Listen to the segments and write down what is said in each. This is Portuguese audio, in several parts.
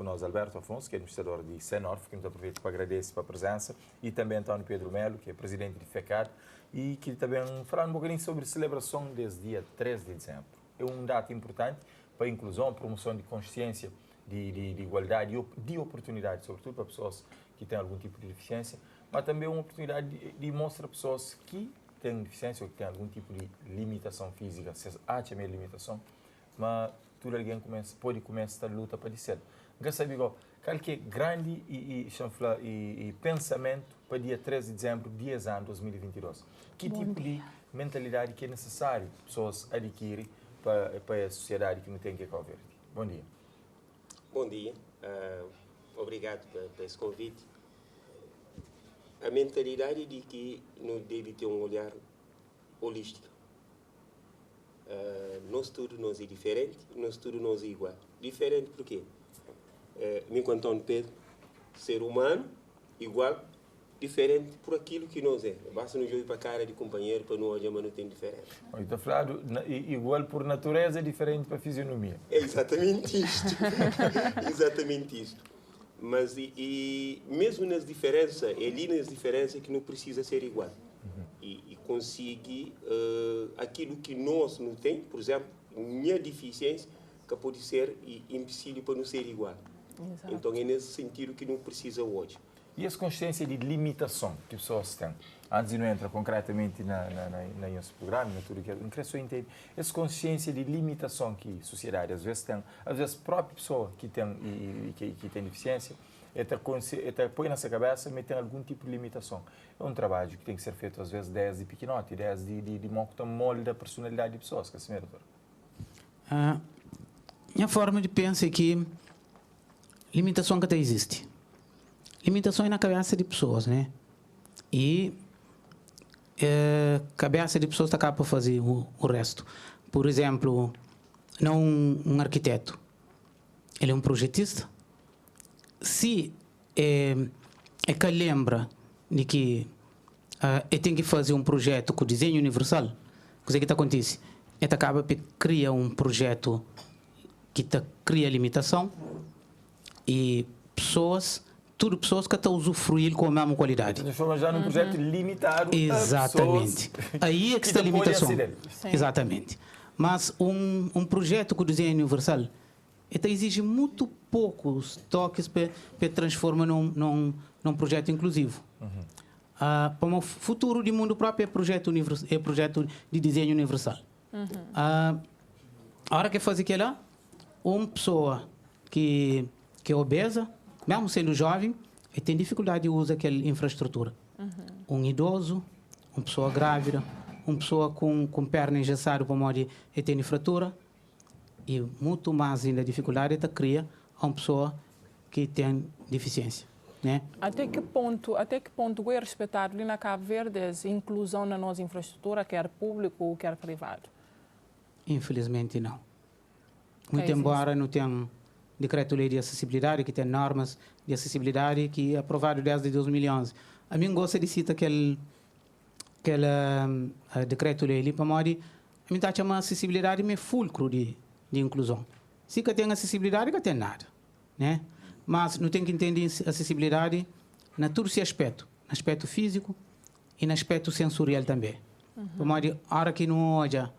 conosco Alberto Afonso, que é administrador de Senorf, que nos aproveita para agradecer pela presença, e também António Pedro Melo, que é presidente de FECAD, e que também falar um bocadinho sobre a celebração desse dia 13 de dezembro. É um data importante para a inclusão, promoção de consciência, de igualdade e de oportunidade, sobretudo para pessoas que têm algum tipo de deficiência, mas também uma oportunidade de mostrar a pessoas que têm deficiência ou que têm algum tipo de limitação física, se há também limitação, mas tudo alguém pode começar a luta para dizer. Quer saber qual que é grande e pensamento para dia 13 de dezembro, 10 anos 2022? Que tipo de mentalidade que é necessário pessoas adquirirem para a sociedade que não tem que Cabo Verde? Bom dia. Bom dia. Obrigado por esse convite. A mentalidade de que não deve ter um olhar holístico. Nós tudo nós é diferente, nós tudo nós é igual. Diferente por quê? Enquanto António Pedro, ser humano, igual, diferente por aquilo que nós é. Basta nos olhar para a cara de companheiro para não olhar, mas não tem diferença. Está falando igual por natureza, diferente para a fisionomia. É exatamente isto. Exatamente isto. Mas mesmo nas diferenças, é ali nas diferenças que não precisa ser igual. E conseguir aquilo que nós não tem, por exemplo, minha deficiência, que pode ser impossível para não ser igual. Exato. Então é nesse sentido que não precisa hoje. E essa consciência de limitação que as pessoas têm? Antes de não entrar concretamente na nosso programa, na tudo que eu queria só entender, essa consciência de limitação que a sociedade às vezes tem, às vezes a própria pessoa que tem deficiência, até põe nessa cabeça, mas tem algum tipo de limitação. É um trabalho que tem que ser feito às vezes desde pequenote, desde de molde da personalidade de pessoas, que é assim, doutor? Minha forma de pensar é que limitação que até existe. Limitação é na cabeça de pessoas, né? E cabeça de pessoas está cá para fazer o resto. Por exemplo, não um arquiteto. Ele é um projetista. Se é que lembra de que ele tem que fazer um projeto com desenho universal, o que acontece? Ele acaba por criar um projeto que cria limitação e pessoas que estão usufruindo com a mesma qualidade. Transforma já num projeto limitado. Exatamente. Aí é que está a limitação. Exatamente. Mas um projeto com desenho universal exige muito poucos toques para transformar num projeto inclusivo. Para o futuro do mundo próprio é projeto de desenho universal. A hora que faz aquilo, uma pessoa que é obesa, mesmo sendo jovem, ele tem dificuldade de usar aquela infraestrutura. Um idoso, uma pessoa grávida, uma pessoa com perna engessada para modo de ter fratura, e muito mais ainda dificuldade de criar uma pessoa que tem deficiência, né? Até que ponto é respeitado na Cabo Verde a inclusão na nossa infraestrutura, quer público ou quer privado? Infelizmente não. Muito embora não tenha decreto-lei de acessibilidade, que tem normas de acessibilidade que é aprovado desde 2011. A mim gosta de citar aquele decreto-lei ali para modo a mim está chamando acessibilidade me fulcro de inclusão. Se que tem acessibilidade, que tem nada, né? Mas não tem que entender acessibilidade na todo esse aspecto, no aspecto físico e no aspecto sensorial também. Para modo a hora que não olha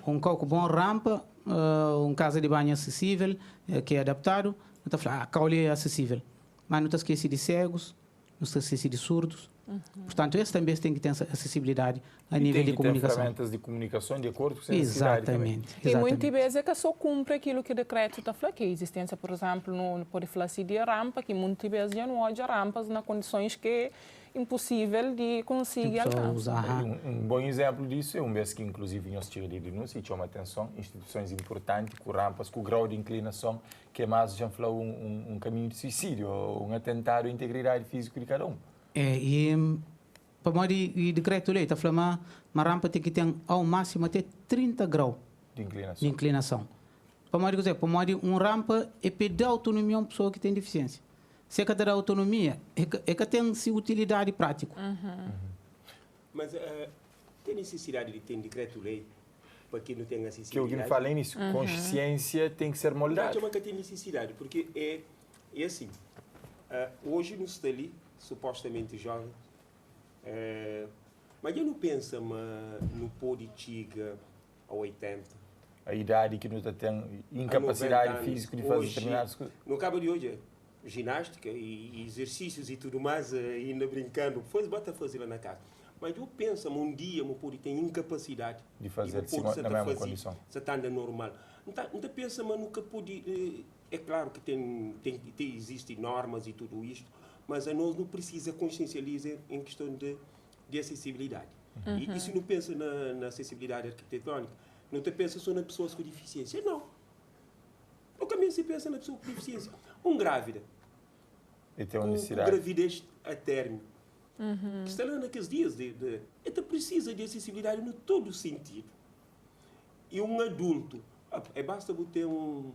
um coco bom rampa, casa de banho acessível, que é adaptado, não está falando, caule é acessível. Mas não está esquecido de cegos, não está esquecido de surdos. Portanto, esse também tem que ter acessibilidade a nível de comunicação. Tem ferramentas de comunicação de acordo com a necessidade. Exatamente. E muitas vezes é que só cumpre aquilo que o decreto está falando, que a existência, por exemplo, não pode falar assim de rampa, que muitas vezes já não há rampas nas condições que é impossível de conseguir alcançar. Um bom exemplo disso é um mês que, inclusive, nós tiramos de denúncia e chama a atenção, instituições importantes, com rampas, com grau de inclinação, que é mais, já falou, um caminho de suicídio, um atentado à integridade física de cada um. Para modo de decreto-lei, está falando uma rampa tem que ter ao máximo até 30 graus de inclinação. Para modo de uma rampa é para dar autonomia a uma pessoa que tem deficiência. Se é que dá autonomia, é que tem utilidade prática. Mas tem necessidade de ter decreto-lei para quem não tem acessibilidade? Que eu falei nisso, consciência tem que ser moldada. Não, mas que tem necessidade, porque E assim, hoje não está ali, supostamente jovem, mas eu não penso no política a 80. A idade que não tem incapacidade física de fazer determinadas coisas. No cabo de hoje, ginástica e exercícios e tudo mais, ainda brincando, bota fazer lá na casa. Mas eu penso, um dia, eu pode ter incapacidade de fazer na mesma condição. Você está normal. Então pensa, mas nunca pode. É claro que existem normas e tudo isto, mas a nós não precisa consciencializar em questão de acessibilidade. E se não pensa na acessibilidade arquitetônica, não te pensa só nas pessoas com deficiência. Não. Nunca se pensa na pessoa com deficiência. Grávida. Com gravidez a término. Que está lá naqueles dias. Ela precisa de acessibilidade no todo sentido. E um adulto, basta ter um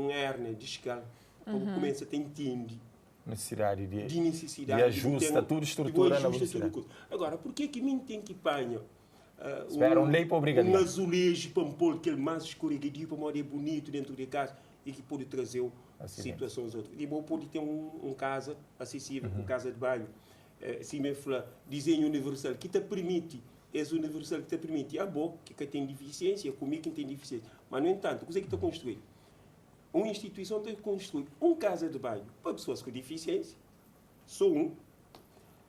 hérnia discal, quando começa a ter necessidade de necessidade. De ajusta, tudo estrutura na velocidade. Agora, por que mim tem que apanhar lei para obrigar um azulejo para pôr aquele mais escorregadio para morar bonito dentro de casa e que pode trazer situações outras. E bom, pode ter um casa acessível, uma casa de banho, se me fala, desenho universal que te permite, universal que te permite, bom, que tem deficiência, comigo que tem deficiência. Mas, no entanto, o que é que está construído? Uma instituição tem que construir uma casa de banho para pessoas com deficiência, só um.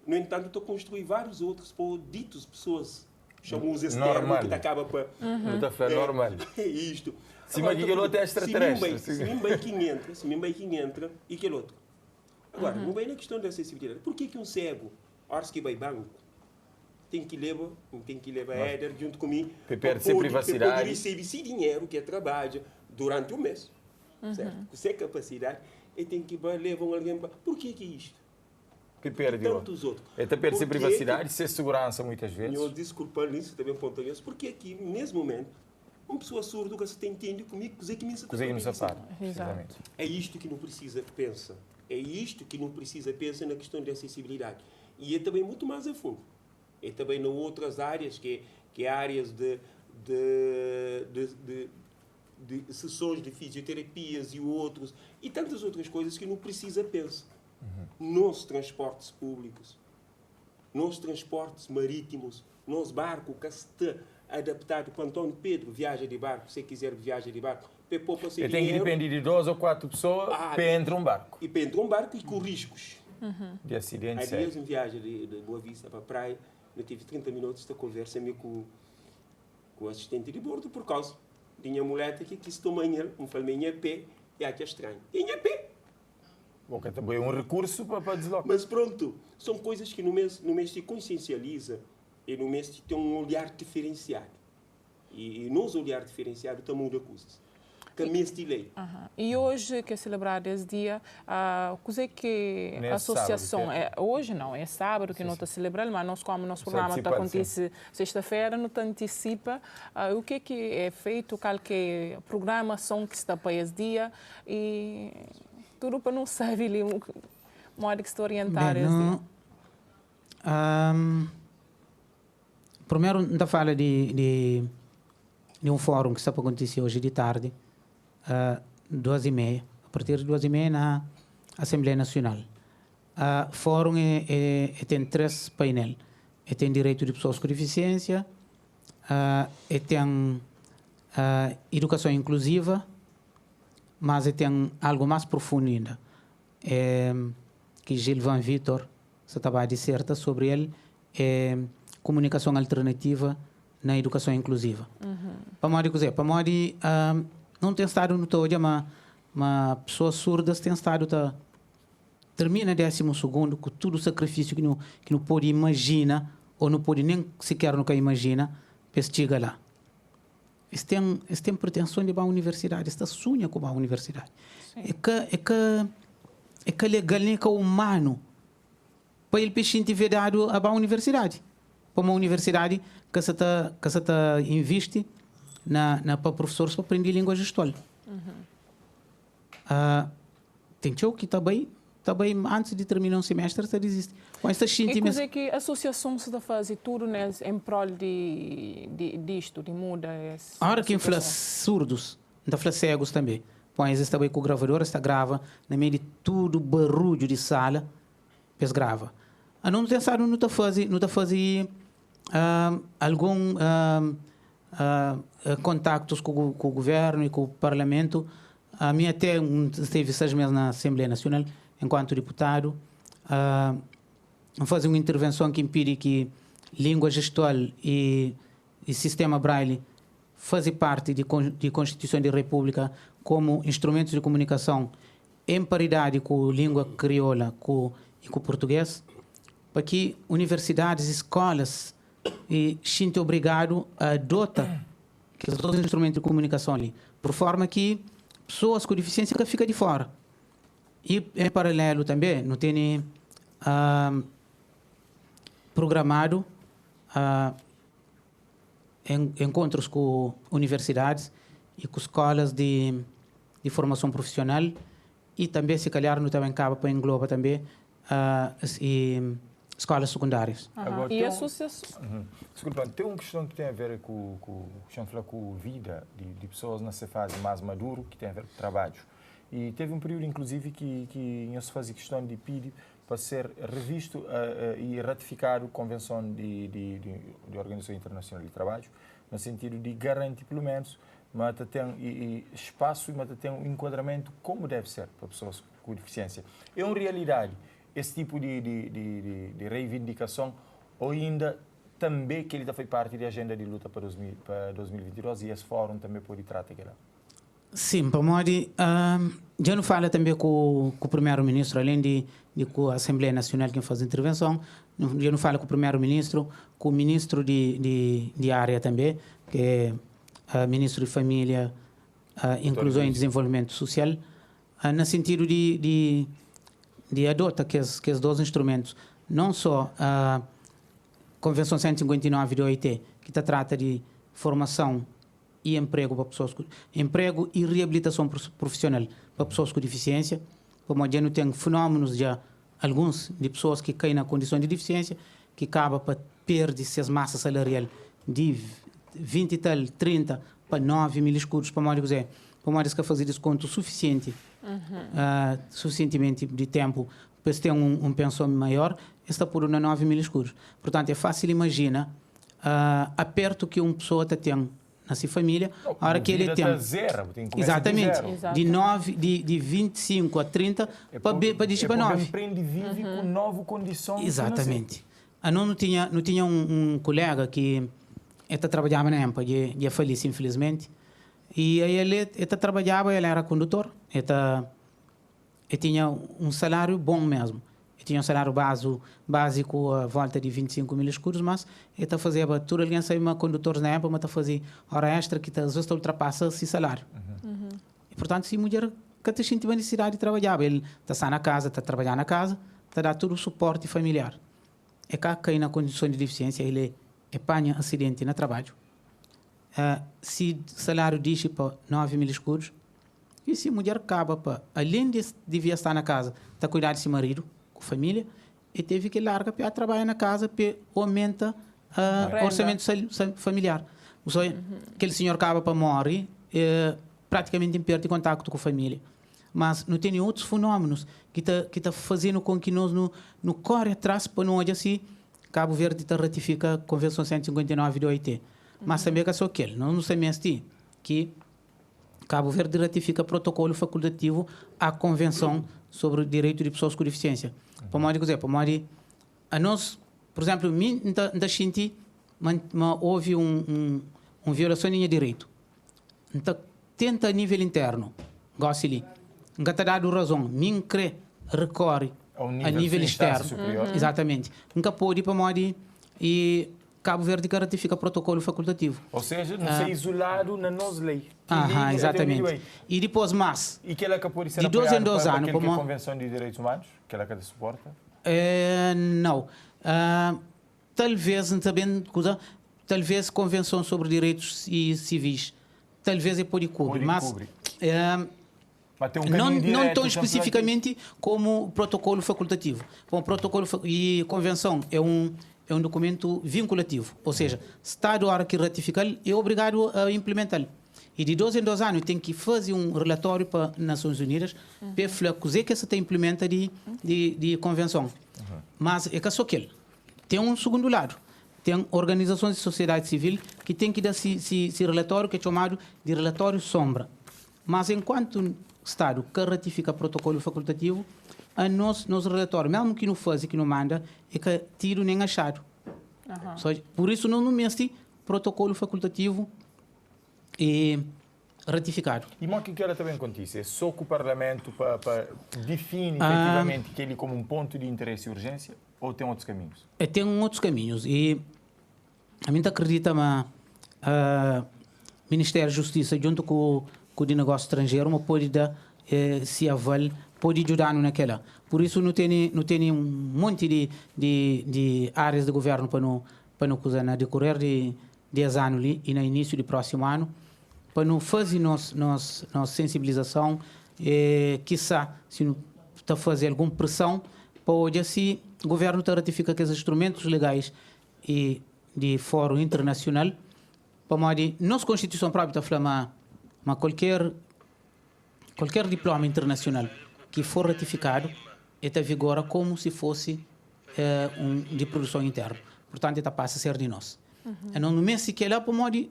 No entanto, está construir vários outros para ditos pessoas, chamamos externos, que acaba para... Não está a falar normal. É isto. Se me que outro é extraterrestre. Se me bem que entra e que outro. Agora, não vem na questão da acessibilidade. Por que um cego, hora que vai banco, tem que levar Éder junto comigo para privacidade, receber esse dinheiro que trabalha durante o mês. Certo? Sem capacidade, ele tem que levar alguém para... Por que é isto? Que perde tantos outros. É ter sem privacidade, sem segurança muitas vezes. Eu desculpa nisso também pontualmente, porque aqui, nesse momento, uma pessoa surda que você entende comigo, que me separa. Exato. É isto que não precisa pensar. É isto que não precisa pensar na questão de acessibilidade. E é também muito mais a fundo. É também em outras áreas, que áreas de sessões de fisioterapias e outros, e tantas outras coisas que não precisa pensar. Nos transportes públicos, nos transportes marítimos, nos barcos que está adaptado para Antônio Pedro, viaja de barco, se quiser viaja de barco, tem que depender de 2 ou 4 pessoas para entrar um barco. E para entrar um barco e com riscos. De acidentes. Há dias em viagem de Boa Vista para a praia, eu tive 30 minutos de conversa com o assistente de bordo por causa de uma mulher que quis tomar um falminho a pé e aqui é estranho. E a pé. Porque também é um recurso para deslocar. Mas pronto, são coisas que no mês se consciencializa e no mês se tem um olhar diferenciado. E nos olhar diferenciado também muda coisas. Mês de lei. E hoje, que é celebrado esse dia, coisa que a associação... hoje não, é sábado que não está celebrando, mas nós, como nosso programa acontece sexta-feira, não antecipa o que é feito, qualquer programação que está para esse dia e... Tudo para não saber ali modo que se orientar. Primeiro, ainda fala de um fórum que está para acontecer hoje de tarde, 2h30, a partir de 2h30 na Assembleia Nacional. O fórum tem 3 painéis. Tem direito de pessoas com deficiência, tem educação inclusiva, mas tem algo mais profundo ainda, que Gilvan Vitor se estava a dissertar sobre ele, comunicação alternativa na educação inclusiva. Para modo não tem estado no todo, mas pessoas surdas têm estado termina 12º com todo o sacrifício que não pode imaginar ou não pode nem sequer nunca imagina, para chegar lá. Eles têm pretensão de ir à universidade, está sonha com a universidade. É que legal, nem que é humano, para ele ter dado à universidade. Para uma universidade que se investe para professores para aprender língua gestual. Tem que também antes de terminar um semestre, está desiste. E coisa que a associação se faz tudo em prol disto, de muda essa a hora que fala surdos, ainda fala cegos também. põe esta bem com o gravador, está grava, no meio de tudo barulho de sala, depois grava. Não pensaram não está fazer algum contactos com o governo e com o parlamento. A mim até esteve 6 meses na Assembleia Nacional, enquanto deputado, fazer uma intervenção que impede que língua gestual e sistema braille fazem parte de Constituição da República como instrumentos de comunicação em paridade com a língua crioula e com o português, para que universidades e escolas sintam obrigado a adotar os dois instrumentos de comunicação ali, por forma que pessoas com deficiência ficam de fora. E, em paralelo também, não tem programado encontros com universidades e com escolas de formação profissional e também, se calhar, não também cabe para engloba também escolas secundárias. Agora, e associações. Desculpa, tem uma questão que tem a ver com a vida de pessoas nessa fase mais madura, que tem a ver com o trabalho. E teve um período, inclusive, que se fazia questão de pedir para ser revisto e ratificado a Convenção de Organização Internacional de Trabalho, no sentido de garantir, pelo menos, espaço e ter um enquadramento como deve ser para pessoas com deficiência. É uma realidade esse tipo de reivindicação, ou ainda também que ele já foi parte da agenda de luta para 2022 e esse fórum também pode tratar aquilo? Sim, para Modi, já não fala também com o primeiro-ministro, além de com a Assembleia Nacional que faz a intervenção, já não fala com o primeiro-ministro, com o ministro de área também, que é ministro de Família, Inclusão e Desenvolvimento Social, no sentido de adotar que os dois instrumentos, não só a Convenção 159 do OIT, que trata de formação e emprego para pessoas emprego e reabilitação profissional para pessoas com deficiência, como já não tem fenômenos já alguns de pessoas que caem na condição de deficiência, que acaba para perder suas massas salarial de 20 e tal, 30 para 9 mil escudos, para modo dizer, para modo que fazer desconto suficiente, suficientemente de tempo para ter um pensão maior, está por 9 mil escudos. Portanto, é fácil imaginar aperto que uma pessoa tem na sua família, a hora que ele tem zero, exatamente, de 25 a 30 para deixar para 9. Empreende vive com nova condição. Exatamente. Não tinha um colega que trabalhava na EMPA, ele faleceu infelizmente, e aí ele trabalhava, ele era condutor, ele tinha um salário bom mesmo. Ele tinha um salário básico à volta de 25 mil escudos, mas ele fazia tudo, alguém saiu uma condutor na época, mas fazia hora extra que às vezes ultrapassa esse salário. E, portanto, se a mulher que sentia necessidade de trabalhar, ele está na casa, está trabalhando na casa, está dando todo o suporte familiar. E cá cai na condição de deficiência, ele apanha acidente no trabalho. Se o salário diz para 9 mil escudos, e se a mulher acaba para, além de devia estar na casa, está cuidar de seu marido, com a família, e teve que largar para trabalhar na casa para aumentar o orçamento familiar. Aquele senhor acaba para morrer, praticamente perde contato com a família. Mas não tem outros fenômenos que está fazendo com que nós não corre atrás para nós assim, Cabo Verde ratifica a Convenção 159 do OIT. Mas também é só aquele, não sabemos que Cabo Verde ratifica protocolo facultativo à Convenção sobre o Direito de Pessoas com Deficiência. Para nós, por exemplo, da Xinti, houve uma violação de direito. Então, tenta a nível interno, gosto ali, não está dado razão, mim crê, recorre a nível externo. Exatamente. Nunca pode para modo e Cabo Verde que ratifica protocolo facultativo. Ou seja, não ser isolado na nossa lei. Exatamente. E depois mais. E que ela pode ser de 2 em 2 anos. Para a Convenção de Direitos Humanos, que ela suporta? Não. Talvez, talvez Convenção sobre Direitos Civis, talvez pode cobrir, mas não tão especificamente como protocolo facultativo. Bom, protocolo e convenção é um documento vinculativo, ou seja, Estado, a hora que ratificar, é obrigado a implementá-lo. E de 2 em 2 anos tem que fazer um relatório para as Nações Unidas para falar que se implementa de convenção. Mas é que só aquele. Tem um segundo lado. Tem organizações de sociedade civil que têm que dar esse relatório que é chamado de relatório sombra. Mas enquanto o Estado que ratifica o protocolo facultativo, a nosso relatório, mesmo que não faz e que não manda, é que tiro nem achado. Por isso não este protocolo facultativo é ratificado. E o que ela também acontece? É só que o Parlamento define efetivamente que ele como um ponto de interesse e urgência ou tem outros caminhos? Tem outros caminhos. E a mim acredita que o Ministério da Justiça, junto com o de negócio estrangeiro, pode dar se avale, pode ajudar naquela. Por isso não tem um monte de áreas de governo para não usar no decorrer de 10 anos ali, e no início do próximo ano, para não fazer nossa sensibilização, quiçá, se não está fazer alguma pressão, pode assim o governo ratifica aqueles instrumentos legais e de fórum internacional, para modo nossa Constituição própria está falando, mas qualquer diploma internacional que for ratificado está vigora como se fosse de produção interna. Portanto, está passa a ser de nós. Não no mês que é lá, para modo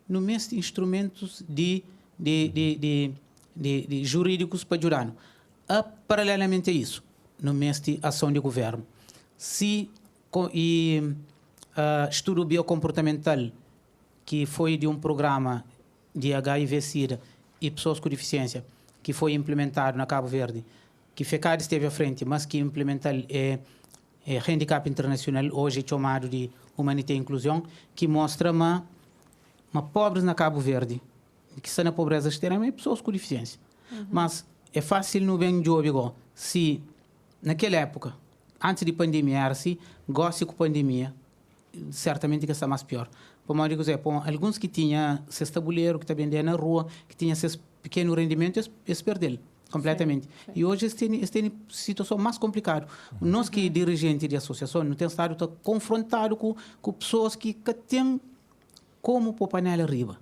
no mês de instrumentos de jurídicos para ajudar. Paralelamente a isso, no mês de ação de governo, estudo biocomportamental que foi de um programa de HIV/SIDA e pessoas com deficiência que foi implementado na Cabo Verde, que FECAD esteve à frente, mas que implementar é handicap internacional, hoje é chamado de humanidade e inclusão, que mostra uma pobres na Cabo Verde, que está na pobreza extrema, e pessoas com deficiência. Mas é fácil no bem de jogo, se naquela época, antes de pandemia, era assim, gosta com pandemia, certamente que está mais pior. Como eu dizer, alguns que tinham seus tabuleiro, que também vendendo na rua, que tinham seus pequeno rendimento, eles perderam completamente. Sim. E hoje eles têm situação mais complicada. Nós que dirigentes de associação, não temos estado confrontado com pessoas que têm como pôr panela arriba.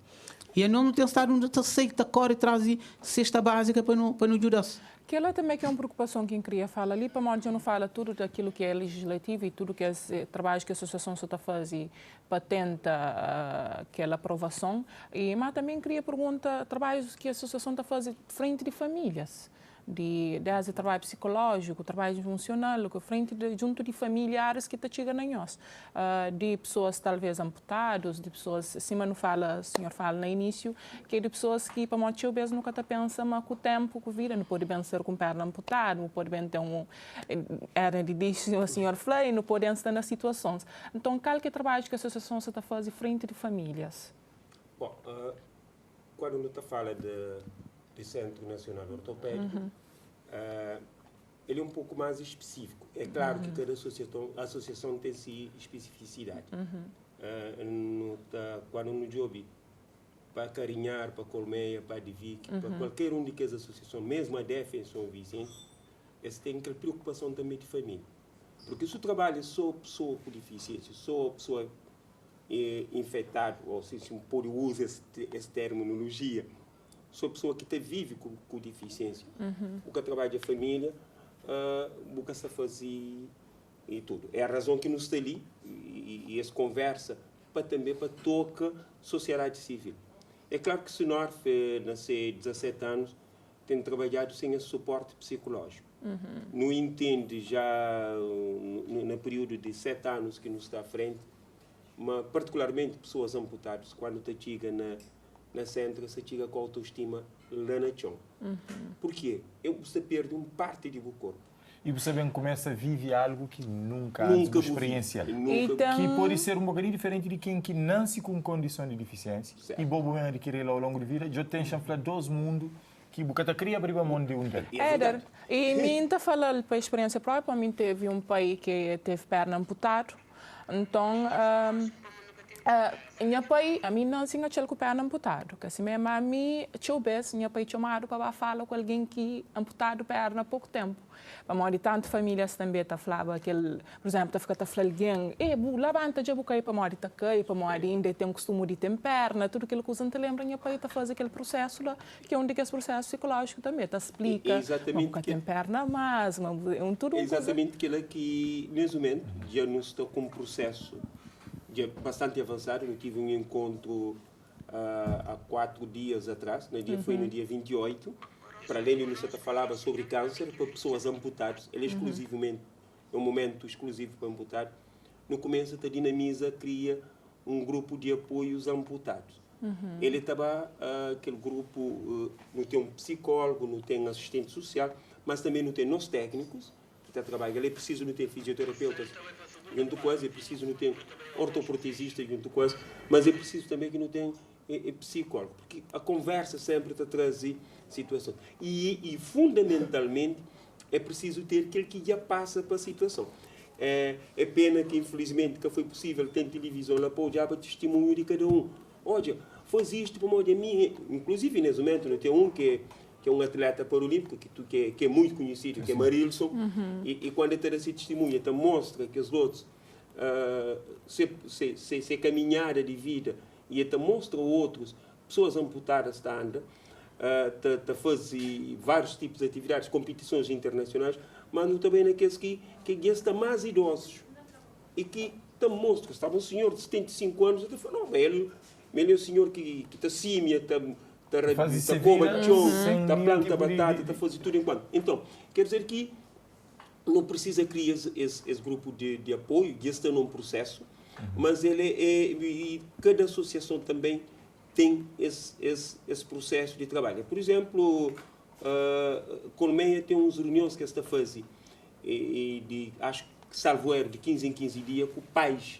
E não tem estado onde aceita cor e traz cesta básica para não ajudar. Que ela também é uma preocupação que eu queria falar ali, para onde eu não falo tudo daquilo que é legislativo e tudo que é trabalho que a associação está fazendo para tentar aquela aprovação. Mas também queria perguntar trabalhos que a associação está fazendo frente de famílias. Desde trabalho psicológico, trabalho emocional, junto de familiares que chegam a nós, de pessoas talvez amputadas, de pessoas, acima não fala, o senhor fala no início, que é de pessoas que para muito vezes nunca pensa, mas com o tempo que vira, não pode bem ser com perna amputada, não pode bem ter era de o senhor falou, não pode estar nas situações. Então, qual que é o trabalho que a associação está fazendo frente de famílias? Bom, quando a gente fala de Centro Nacional Ortopédico, ele é um pouco mais específico. É claro que cada associação tem sua especificidade. Quando no job, para Carinhar, para Colmeia, para Divic, para qualquer um de que as associações, mesmo a DEF em São Vicente, eles têm aquela preocupação também de família. Porque se o trabalho é só pessoa com deficiência, só pessoa infectada, ou se pode usar essa terminologia, sou pessoa que vive com deficiência. O que trabalha a família, o que se faz e tudo. É a razão que nos está ali e essa conversa também para tocar a sociedade civil. É claro que o senhor, nasceu 17 anos, tem trabalhado sem esse suporte psicológico. Não entende já no período de 7 anos que nos está à frente, mas particularmente pessoas amputadas, quando chega na centro, se chega com a autoestima lá na chão. Por quê? Você perde uma parte do corpo. E você bem começa a viver algo que nunca experienciou. Então... Que pode ser um bocadinho diferente de quem que nasce com condição de deficiência. Certo. E bobo bem adquirir ao longo da vida, já tem chanfla dois mundos que você cria abrir a mão de um deles. Éder, e mim está falando para a experiência própria, mim teve um pai que teve perna amputada, então Minha pai, a mim não tinha aquele que é amputado, que se mesmo a mim, minha pai chamado para falar com alguém que amputado perna há pouco tempo. Para morrer tanto famílias também tá falava aquele, por exemplo, tá ficando falando alguém, levanta já bucai para morrer tá cai, para morrer ainda tem costume de ter perna, tudo aquilo que os não lembra, minha pai tá fazendo aquele processo lá, que é um daqueles processos psicológicos também, tá explica, exatamente que tem perna, mas tudo exatamente aquilo que nesse momento já não está com um processo bastante avançado. Eu tive um encontro há 4 dias atrás, foi no dia 28, para além de nós falava sobre câncer para pessoas amputadas. Ele é exclusivamente, é um momento exclusivo para amputados. No começo, a dinamiza cria um grupo de apoios amputados. Ele estava, aquele grupo, não tem um psicólogo, não tem assistente social, mas também não tem nós técnicos que está trabalhando. Ele é preciso não ter fisioterapeutas junto com eles, é preciso não ter ortoprotesista junto com eles, mas é preciso também que não tenha psicólogo, porque a conversa sempre está a trazer situação. E fundamentalmente é preciso ter aquele que já passa para a situação. É pena que infelizmente que foi possível ter televisão lá para olhar para o testemunho de cada um. Olha, faz isto para a mim, inclusive nesse momento tem um que é um atleta paralímpico que é muito conhecido, que é Marilson, e quando ele tem esse testemunho, ele mostra que os outros se caminhada de vida, e ele mostra a outros, pessoas amputadas andam, fazem vários tipos de atividades, competições internacionais, mas também naqueles que estão mais idosos, e que mostra que estava um senhor de 75 anos, ele falou, não, ele é um senhor que está símia, está coma chão, está planta batata, está fazendo tudo enquanto. Então, quer dizer que não precisa criar esse grupo de apoio, que está num processo, mas e cada associação também tem esse processo de trabalho. Por exemplo, Colmeia tem uns reuniões que está fazendo, acho que salvo erro, de 15 em 15 dias, com pais.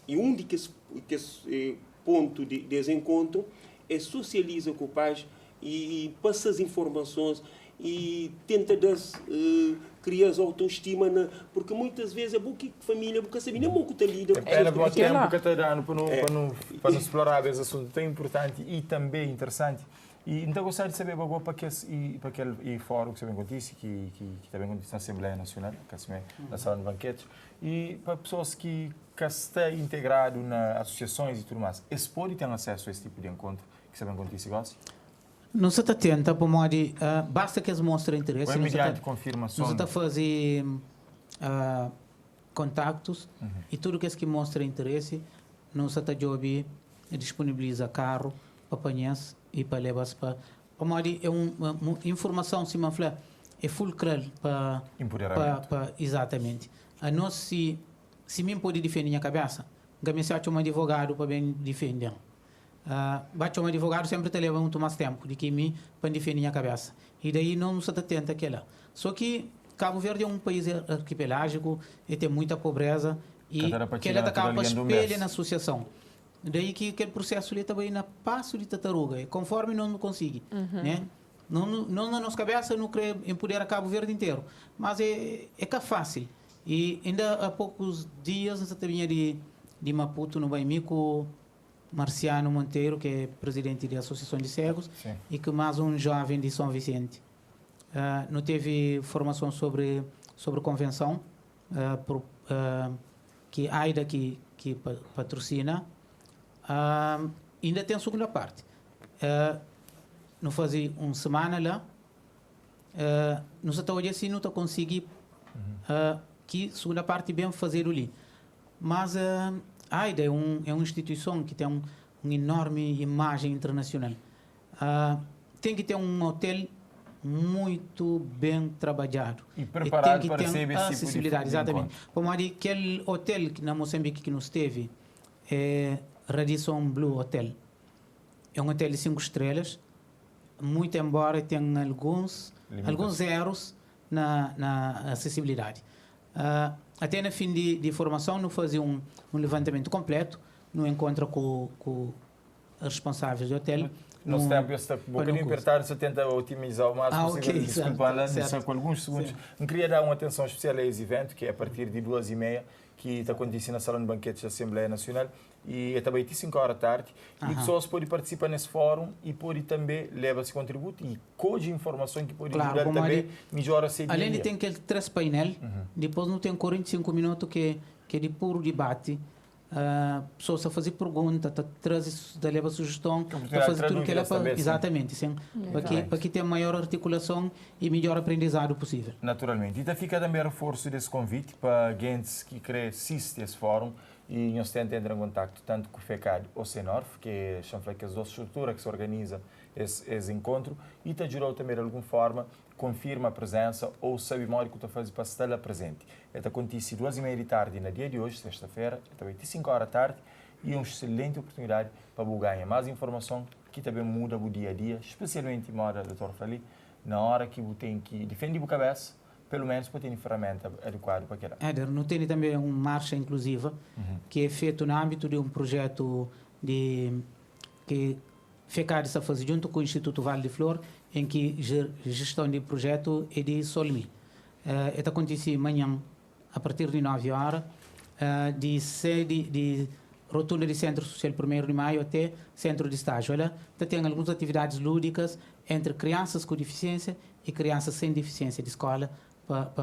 E um de que esse ponto de desencontro socializa com os pais e passa as informações e tenta criar autoestima, porque muitas vezes é bom que a família, porque a família é muito talida. É bom tempo que está dando para nos explorar esse assunto tão importante e também interessante. E então gostaria de saber para aquele fórum que também acontece, que também acontece na Assembleia Nacional, que é na sala de banquetes, e para pessoas que estão integradas nas associações e tudo mais, eles podem ter acesso a esse tipo de encontro que também acontece igual? Não se está atenta para modo, basta que eles mostrem interesse. Não se confirmação. Não se está fazer contactos e tudo que mostra interesse, não se está job disponibiliza carro para apanhar e para levar para modo é uma informação se me fala é fulcral para exatamente. A nós se mim pode defender minha cabeça, eu se acho um advogado para bem defender. Bate um advogado sempre te leva muito mais tempo do que mim para defender minha cabeça. E daí não se atenta aquela. Só que Cabo Verde é um país arquipelágico e tem muita pobreza e que ela acaba para espelhar na associação. Daí que aquele processo ali também na passo de tartaruga, conforme não consegue, né? Não na nossa cabeça não quer empoderar Cabo Verde inteiro, mas é fácil. E ainda há poucos dias nós vinha de Maputo no Baimico Marciano Monteiro, que é presidente da Associação de Cegos, sim, e que mais um jovem de São Vicente. Não teve formação sobre convenção, que a AIDA que patrocina. Ainda tem a segunda parte. Não fazia uma semana lá, não se está olhando se não está conseguindo que a segunda parte bem fazer ali. Mas a AIDA é uma instituição que tem uma enorme imagem internacional. Tem que ter um hotel muito bem trabalhado. E preparado para receber esse acessibilidade, tipo de exatamente. Como aquele hotel que na Moçambique que nos teve, é Radisson Blue Hotel. É um hotel de 5 estrelas, muito embora tenha alguns erros na acessibilidade. Até no fim de formação, não fazia um levantamento completo, não encontra com os responsáveis do hotel. Nosso tempo está um bocadinho apertado, se tenta otimizar o máximo possível. Okay, desculpa, só com alguns segundos. Eu queria dar uma atenção especial a esse evento, que é a partir de 2h30, que está acontecendo na sala de banquetes da Assembleia Nacional. e é também 5 horas da tarde, e pessoas podem participar nesse fórum e podem também levar esse contributo e coge informação que pode ajudar também melhor a ser. Além de ter aquele 3 painel, depois não tem 45 minutos que é de puro debate. Pessoas a fazer pergunta, traz leva sugestão, a fazer tudo que ela faz. Exatamente, sim. Para que tenha maior articulação e melhor aprendizado possível. Naturalmente. E fica também reforço desse convite para gente que quer assistir esse fórum e nós tentamos entrar em contato tanto com o FECAD ou o Senorf, que são as duas estruturas que se organizam esse encontro, e te ajudou também de alguma forma confirma a presença ou sabe mais o que tu faz para estar lá presente. Isso acontece 2h30 da tarde no dia de hoje, sexta-feira, também 5 horas da tarde, e é uma excelente oportunidade para ganhar mais informação que também muda o dia a dia, especialmente, como a doutora falou, na hora que você tem que defender a cabeça, pelo menos para ter ferramenta adequada para aquilo. Éder, não tem também uma marcha inclusiva que é feito no âmbito de um projeto que FECAD está fazendo junto com o Instituto Vale de Flor, em que gestão de projeto é de Solmi. Isso acontece amanhã, a partir de 9 horas, de sede de rotunda de Centro Social 1º de Maio até Centro de Estágio. Ela tem algumas atividades lúdicas entre crianças com deficiência e crianças sem deficiência de escola,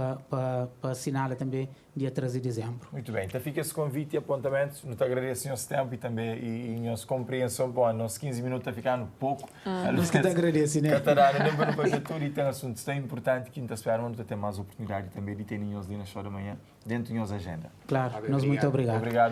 para assinar também dia 13 de dezembro. Muito bem, então fica esse convite e apontamento. Não te agradeço o nosso tempo e também e nossa compreensão. Bom, nos 15 minutos está ficando pouco. Nós que te agradeço, né? Catarina, lembra no projeto e tem assuntos tão importantes que quinta-feira vamos ter mais oportunidade também de ter ninhos ali na show da manhã dentro da nossa agenda. Claro, nós muito obrigado. Obrigado.